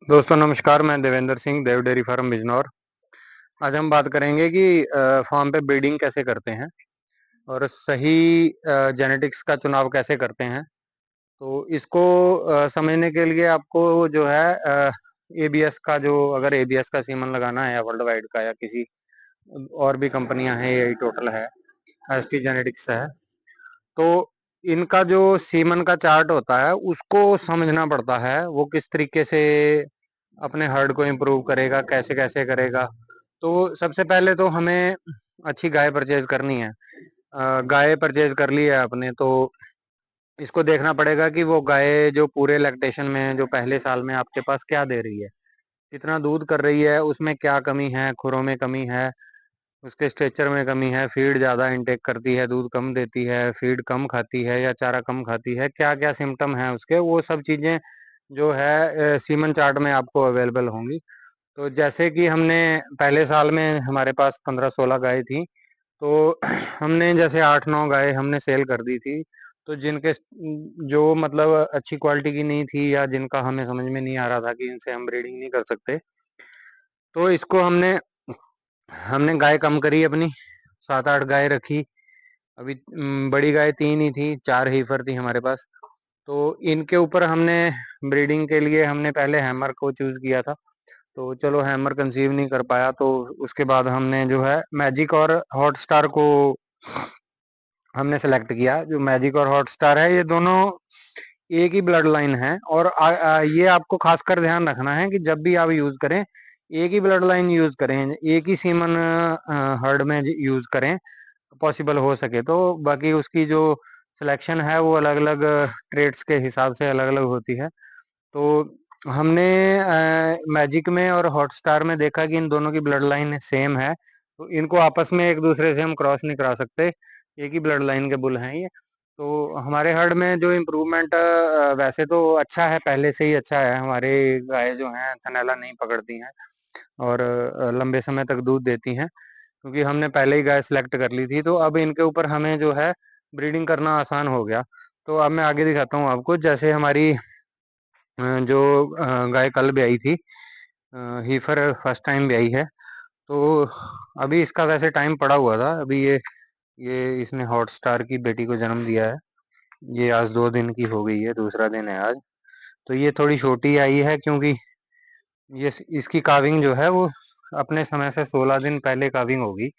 दोस्तों नमस्कार, मैं देवेंद्र सिंह, देव डेयरी फार्म बिजनौर। आज हम बात करेंगे कि फार्म पे ब्रीडिंग कैसे करते हैं और सही जेनेटिक्स का चुनाव कैसे करते हैं। तो इसको समझने के लिए आपको जो है एबीएस का, जो अगर एबीएस का सीमन लगाना है या वर्ल्ड वाइड का या किसी और भी कंपनियां हैं, यही टोटल है, एसटी जेनेटिक्स है, तो इनका जो सीमन का चार्ट होता है उसको समझना पड़ता है। वो किस तरीके से अपने हर्ड को इम्प्रूव करेगा, कैसे कैसे करेगा। तो सबसे पहले तो हमें अच्छी गाय परचेज करनी है। गाय परचेज कर ली है आपने, तो इसको देखना पड़ेगा कि वो गाय जो पूरे लैक्टेशन में, जो पहले साल में आपके पास क्या दे रही है, कितना दूध कर रही है, उसमें क्या कमी है, खुरों में कमी है, उसके स्ट्रेचर में कमी है, फीड ज्यादा इंटेक करती है, दूध कम देती है, फीड कम खाती है या चारा कम खाती है, क्या क्या सिम्टम है उसके, वो सब चीजें जो है सीमन चार्ट में आपको अवेलेबल होंगी। तो जैसे कि हमने पहले साल में हमारे पास 15-16 गाय थी, तो हमने जैसे 8-9 गाय हमने सेल कर दी थी। तो जिनके जो मतलब अच्छी क्वालिटी की नहीं थी या जिनका हमें समझ में नहीं आ रहा था कि इनसे हम ब्रीडिंग नहीं कर सकते, तो इसको हमने हमने गाय कम करी अपनी, 7-8 गाय रखी। अभी बड़ी गाय 3 ही थी, 4 हीफर थी हमारे पास। तो इनके ऊपर हमने ब्रीडिंग के लिए हमने पहले हैमर को चूज किया था। तो चलो हैमर कंसीव नहीं कर पाया, तो उसके बाद हमने जो है मैजिक और हॉट स्टार को हमने सेलेक्ट किया। जो मैजिक और हॉट स्टार है, ये दोनों एक ही ब्लड लाइन है। और ये आपको खासकर ध्यान रखना है कि जब भी आप यूज करें, एक ही ब्लड लाइन यूज करें, एक ही सीमन हर्ड में यूज करें, पॉसिबल हो सके तो। बाकी उसकी जो सिलेक्शन है वो अलग अलग ट्रेड्स के हिसाब से अलग अलग होती है। तो हमने मैजिक में और हॉटस्टार में देखा कि इन दोनों की ब्लड लाइन सेम है, तो इनको आपस में एक दूसरे से हम क्रॉस नहीं करा सकते, एक ही ब्लड लाइन के बुल हैं ये। तो हमारे हर्ड में जो इम्प्रूवमेंट वैसे तो अच्छा है, पहले से ही अच्छा है। हमारे गाय जो हैं थनैला नहीं पकड़ती हैं और लंबे समय तक दूध देती हैं, क्योंकि हमने पहले ही गाय सेलेक्ट कर ली थी। तो अब इनके ऊपर हमें जो है ब्रीडिंग करना आसान हो गया। तो अब मैं आगे दिखाता हूँ आपको। जैसे हमारी जो गाय कल ब्याई थी, हीफर फर्स्ट टाइम ब्याई है। तो अभी इसका वैसे टाइम पड़ा हुआ था। अभी ये इसने हॉट स्टार की बेटी को जन्म दिया है। ये आज 2 दिन की हो गई है, दूसरा दिन है आज। तो ये थोड़ी छोटी आई है, क्योंकि ये इसकी काविंग जो है वो अपने समय से 16 दिन पहले काविंग होगी।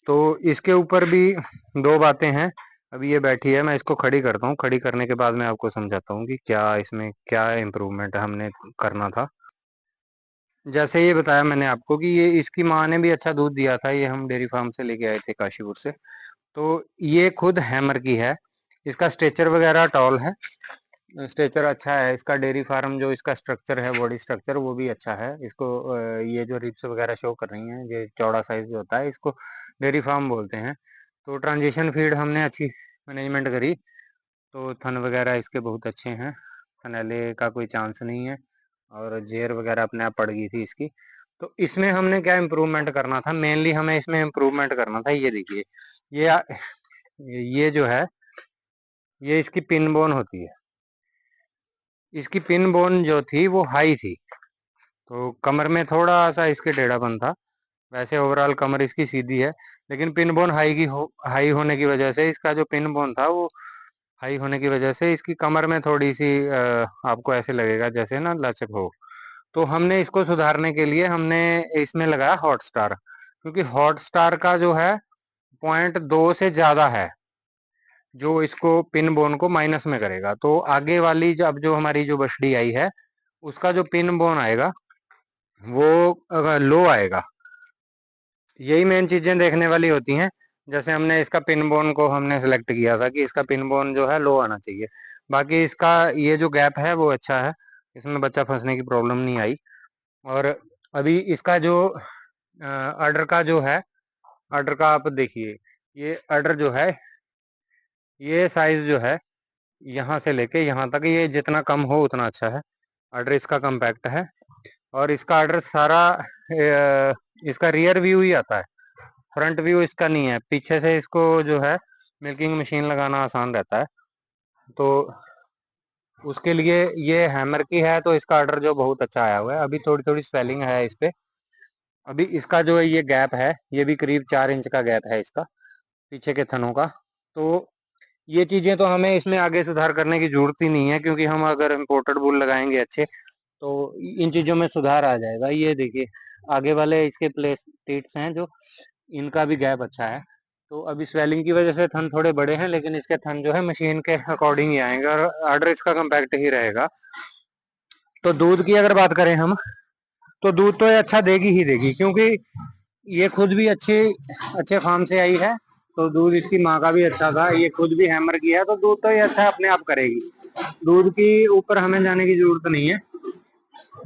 तो इसके ऊपर भी दो बातें हैं। अभी ये बैठी है, मैं इसको खड़ी करता हूँ। खड़ी करने के बाद मैं आपको समझाता हूँ कि क्या इसमें क्या इम्प्रूवमेंट हमने करना था। जैसे ये बताया मैंने आपको कि ये इसकी माँ ने भी अच्छा दूध दिया था। ये हम डेयरी फार्म से लेके आए थे, काशीपुर से। तो ये खुद हैमर की है। इसका स्ट्रेचर वगैरह टॉल है, स्ट्रेचर अच्छा है इसका। डेयरी फार्म जो इसका स्ट्रक्चर है, बॉडी स्ट्रक्चर, वो भी अच्छा है। इसको ये जो रिब्स वगैरह शो कर रही हैं, ये चौड़ा साइज जो होता है, इसको डेयरी फार्म बोलते हैं। तो ट्रांजिशन फीड हमने अच्छी मैनेजमेंट करी, तो थन वगैरह इसके बहुत अच्छे हैं, थनैले का कोई चांस नहीं है। और जेर वगैरह अपने आप पड़ गई थी इसकी। तो इसमें हमने क्या इम्प्रूवमेंट करना था, मेनली हमें इसमें इम्प्रूवमेंट करना था। ये देखिए, ये ये जो है, ये इसकी पिन बोन होती है। इसकी पिन बोन जो थी वो हाई थी, तो कमर में थोड़ा सा इसके टेढ़ापन था। वैसे ओवरऑल कमर इसकी सीधी है, लेकिन पिन बोन हाई होने की वजह से, इसका जो पिन बोन था वो हाई होने की वजह से इसकी कमर में थोड़ी सी आपको ऐसे लगेगा जैसे ना लचक हो। तो हमने इसको सुधारने के लिए हमने इसमें लगाया हॉट स्टार, क्योंकि हॉट स्टार का जो है 0.2 से ज्यादा है, जो इसको पिन बोन को माइनस में करेगा। तो आगे वाली अब जो हमारी जो बछड़ी आई है, उसका जो पिन बोन आएगा वो लो आएगा। यही मेन चीजें देखने वाली होती हैं। जैसे हमने इसका पिन बोन को हमने सेलेक्ट किया था कि इसका पिन बोन जो है लो आना चाहिए। बाकी इसका ये जो गैप है वो अच्छा है, इसमें बच्चा फंसने की प्रॉब्लम नहीं आई। और अभी इसका जो अडर का जो है, अडर का आप देखिए, ये अडर जो है, ये साइज जो है यहाँ से लेके यहाँ तक, ये जितना कम हो उतना अच्छा है। अडर इसका कम्पैक्ट है, और इसका अडर सारा इसका रियर व्यू ही आता है, फ्रंट व्यू इसका नहीं है। पीछे से इसको जो है मिल्किंग मशीन लगाना आसान रहता है। तो उसके लिए ये हैमर की है, तो इसका ऑर्डर जो बहुत अच्छा आया हुआ है। अभी थोड़ी थोड़ी स्वेलिंग है इस पे। अभी इसका जो ये गैप है, ये भी करीब 4 इंच का गैप है इसका, पीछे के थनों का। तो ये चीजें तो हमें इसमें आगे सुधार करने की जरूरत ही नहीं है, क्योंकि हम अगर इम्पोर्टेड बुल लगाएंगे अच्छे, तो इन चीजों में सुधार आ जाएगा। ये देखिए, आगे वाले इसके प्लेस टीट्स हैं जो, इनका भी गैप अच्छा है। तो अभी स्वेलिंग की वजह से थन थोड़े बड़े हैं, लेकिन इसके थन जो है मशीन के अकॉर्डिंग ही आएंगे और ऑर्डर इसका कम्पैक्ट ही रहेगा। तो दूध की अगर बात करें हम, तो दूध तो ये अच्छा देगी ही देगी, क्योंकि ये खुद भी अच्छे फार्म से आई है। तो दूध इसकी माँ का भी अच्छा था, ये खुद भी हैमर की है, तो दूध तो ये अच्छा अपने आप करेगी। दूध की ऊपर हमें जाने की जरूरत नहीं है।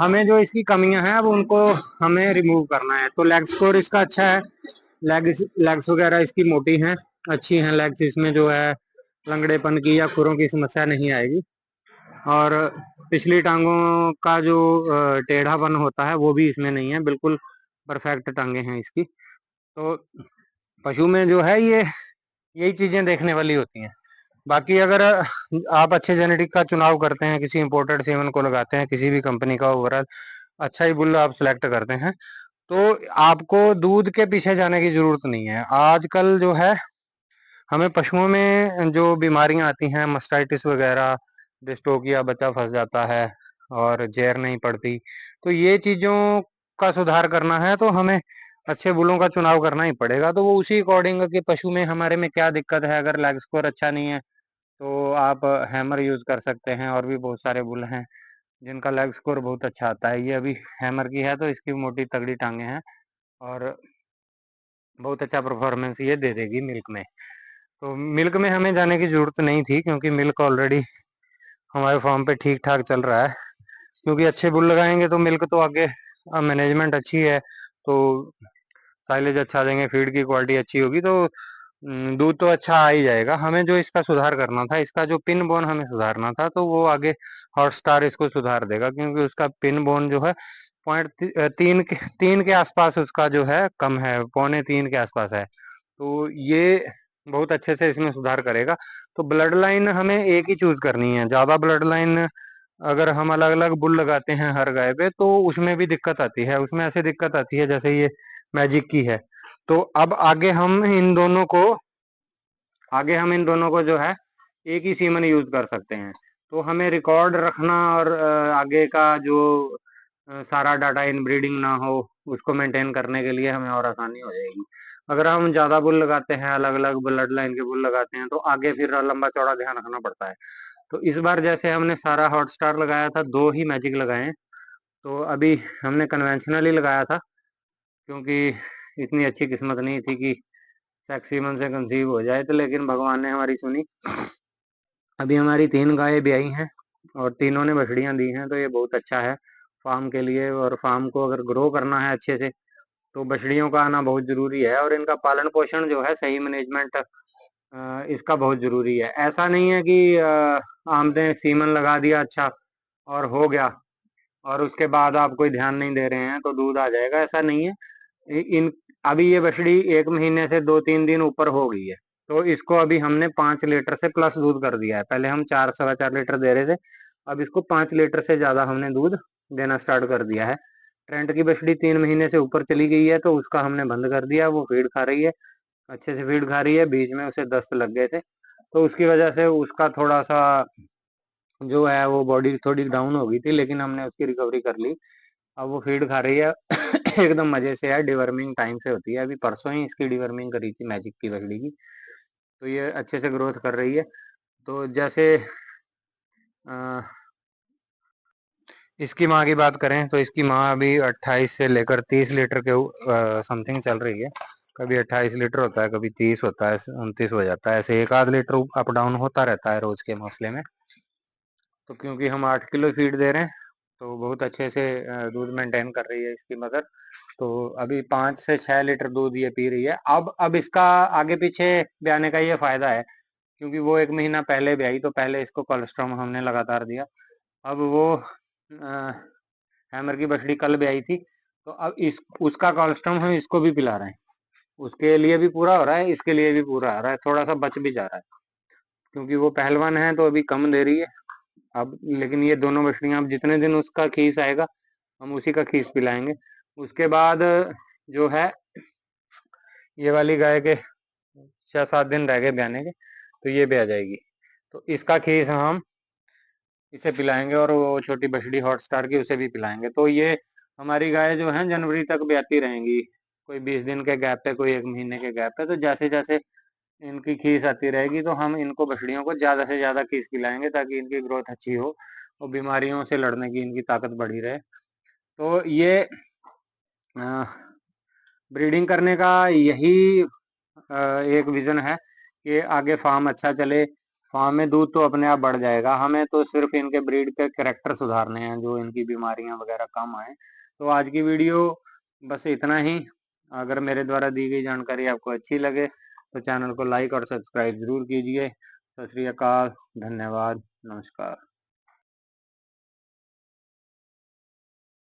हमें जो इसकी कमियां हैं, अब उनको हमें रिमूव करना है। तो लेग स्कोर इसका अच्छा है, लेग्स वगैरह इसकी मोटी हैं, अच्छी हैं लेग्स। इसमें जो है लंगड़ेपन की या खुरों की समस्या नहीं आएगी। और पिछली टांगों का जो टेढ़ापन होता है वो भी इसमें नहीं है, बिल्कुल परफेक्ट टांगे हैं इसकी। तो पशु में जो है ये यही चीजें देखने वाली होती हैं। बाकी अगर आप अच्छे जेनेटिक का चुनाव करते हैं, किसी इंपोर्टेड सीमन को लगाते हैं, किसी भी कंपनी का ओवरऑल अच्छा ही बुल आप सिलेक्ट करते हैं, तो आपको दूध के पीछे जाने की जरूरत नहीं है। आजकल जो है हमें पशुओं में जो बीमारियां आती हैं, मस्टाइटिस वगैरह, डिस्टोकिया, बच्चा फंस जाता है और जेर नहीं पड़ती, तो ये चीजों का सुधार करना है तो हमें अच्छे बुलों का चुनाव करना ही पड़ेगा। तो वो उसी अकॉर्डिंग कि पशु में हमारे में क्या दिक्कत है। अगर लेग स्कोर अच्छा नहीं है, तो आप हैमर यूज कर सकते हैं। और भी बहुत सारे बुल हैं जिनका लेग स्कोर बहुत अच्छा आता है। ये अभी हैमर की है, तो इसकी मोटी तगड़ी टांगे हैं और बहुत अच्छा परफॉर्मेंस ये दे देगी मिल्क में। तो मिल्क में हमें जाने की जरूरत नहीं थी, क्योंकि मिल्क ऑलरेडी हमारे फार्म पे ठीक ठाक चल रहा है। क्योंकि अच्छे बुल लगाएंगे तो मिल्क तो आगे, मैनेजमेंट अच्छी है तो साइलेज अच्छा देंगे, फीड की क्वालिटी अच्छी होगी, तो दूध तो अच्छा आ ही जाएगा। हमें जो इसका सुधार करना था, इसका जो पिन बोन हमें सुधारना था, तो वो आगे हॉट स्टार इसको सुधार देगा, क्योंकि उसका पिन बोन जो है तीन के आसपास उसका जो है कम है, 2.25 के आसपास है। तो ये बहुत अच्छे से इसमें सुधार करेगा। तो ब्लड लाइन हमें एक ही चूज करनी है। ज्यादा ब्लड लाइन अगर हम अलग अलग बुल लगाते हैं हर गाय पे, तो उसमें भी दिक्कत आती है। उसमें ऐसे दिक्कत आती है जैसे ये मैजिक की है। तो अब आगे हम इन दोनों को जो है एक ही सीमन यूज कर सकते हैं। तो हमें रिकॉर्ड रखना और आगे का जो सारा डाटा इन ब्रीडिंग ना हो, उसको मेंटेन करने के लिए हमें और आसानी हो जाएगी। अगर हम ज्यादा बुल लगाते हैं, अलग अलग ब्लड लाइन के बुल लगाते हैं, तो आगे फिर लंबा चौड़ा ध्यान रखना पड़ता है। तो इस बार जैसे हमने सारा हॉट स्टार लगाया था, 2 ही मैजिक लगाए हैं। तो अभी हमने कन्वेंशनल ही लगाया था, क्योंकि इतनी अच्छी किस्मत नहीं थी कि सेक्सीमन से कंसीव हो जाए। तो लेकिन भगवान ने हमारी सुनी। अभी हमारी 3 गायें ब्याई हैं और तीनों ने बछड़ियां दी हैं, तो ये बहुत अच्छा है फार्म के लिए। और फार्म को अगर ग्रो करना है अच्छे से, तो बछड़ियों का आना बहुत जरूरी है। और इनका पालन पोषण जो है, सही मैनेजमेंट इसका बहुत जरूरी है। ऐसा नहीं है कि आमदे सीमन लगा दिया अच्छा और हो गया, और उसके बाद आप कोई ध्यान नहीं दे रहे हैं तो दूध आ जाएगा, ऐसा नहीं है। इन अभी ये बछड़ी 1 महीने से 2-3 दिन ऊपर हो गई है, तो इसको अभी हमने 5 लीटर से प्लस दूध कर दिया है। पहले हम 4 सवा 4 लीटर दे रहे थे, अब इसको 5 लीटर से ज्यादा हमने दूध देना स्टार्ट कर दिया है। ट्रेंट की बछड़ी 3 महीने से ऊपर चली गई है, तो उसका हमने बंद कर दिया। वो फीड खा रही है, अच्छे से फीड खा रही है। बीच में उसे दस्त लग गए थे, तो उसकी वजह से उसका थोड़ा सा जो है वो बॉडी थोड़ी डाउन हो गई थी, लेकिन हमने उसकी रिकवरी कर ली। अब वो फीड खा रही है एकदम मजे से है। डिवर्मिंग टाइम से होती है, अभी परसों ही इसकी डिवर्मिंग करी थी मैजिक की बछड़ी की। तो ये अच्छे से ग्रोथ कर रही है। तो जैसे अ, इसकी माँ की बात करें, तो इसकी माँ अभी 28 से लेकर 30 लीटर के समथिंग चल रही है। कभी 28 लीटर होता है, कभी 30 होता है, 29 हो जाता है, ऐसे एक आध लीटर अप डाउन होता रहता है रोज के मसले में। तो क्योंकि हम 8 किलो फीड दे रहे हैं, तो बहुत अच्छे से दूध मेंटेन कर रही है इसकी मदर। तो अभी 5 से 6 लीटर दूध ये पी रही है। अब इसका आगे पीछे ब्याने का ये फायदा है, क्योंकि वो 1 महीना पहले ब्याई, तो पहले इसको कोलेस्ट्रॉम हमने लगातार दिया। अब वो हैमर की बछड़ी कल ब्याई थी, तो अब इस उसका कोलेस्ट्रॉम हम इसको भी पिला रहे हैं। उसके लिए भी पूरा हो रहा है, इसके लिए भी पूरा हो रहा है, थोड़ा सा बच भी जा रहा है, क्योंकि वो पहलवान है तो अभी कम दे रही है। अब लेकिन ये दोनों बछड़ियां, अब जितने दिन उसका खीस आएगा हम उसी का खीस पिलाएंगे। उसके बाद जो है ये वाली गाय के 6-7 दिन रह गए ब्याने के, तो ये भी आ जाएगी। तो इसका खीस हम इसे पिलाएंगे और वो छोटी बछड़ी हॉट स्टार की उसे भी पिलाएंगे। तो ये हमारी गाय जो है जनवरी तक ब्याती रहेंगी, कोई 20 दिन के गैप पे, कोई 1 महीने के गैप पे। तो जैसे जैसे इनकी खीस आती रहेगी तो हम इनको बछड़ियों को ज्यादा से ज्यादा खीस पिलाएंगे ताकि इनकी ग्रोथ अच्छी हो और बीमारियों से लड़ने की इनकी ताकत बढ़ी रहे। तो ये ब्रीडिंग करने का यही एक विजन है कि आगे फार्म अच्छा चले, फार्म में दूध तो अपने आप बढ़ जाएगा, हमें तो सिर्फ इनके ब्रीड के कैरेक्टर सुधारने हैं, जो इनकी बीमारियां वगैरह कम आए। तो आज की वीडियो बस इतना ही। अगर मेरे द्वारा दी गई जानकारी आपको अच्छी लगे तो चैनल को लाइक और सब्सक्राइब जरूर कीजिए। सत श्री अकाल, धन्यवाद, नमस्कार।